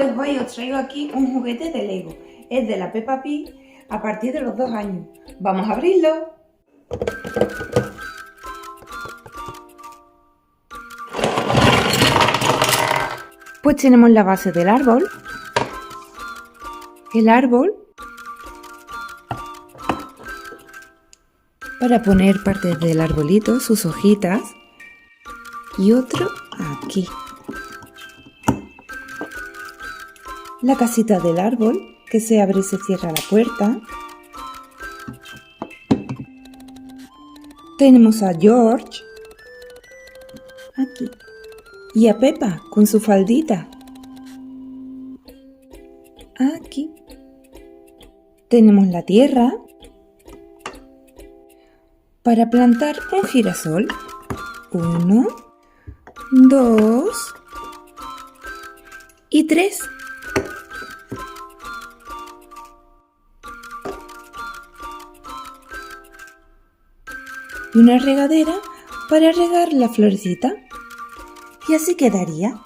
Pues hoy os traigo aquí un juguete de Lego. Es de la Peppa Pig a partir de los 2 años. ¡Vamos a abrirlo! Pues tenemos la base del árbol, el árbol, para poner partes del arbolito, sus hojitas, y otro aquí. La casita del árbol, que se abre y se cierra la puerta. Tenemos a George, aquí, y a Peppa con su faldita, aquí. Tenemos la tierra para plantar un girasol. 1, 2 y 3. Y una regadera para regar la florecita. Y así quedaría.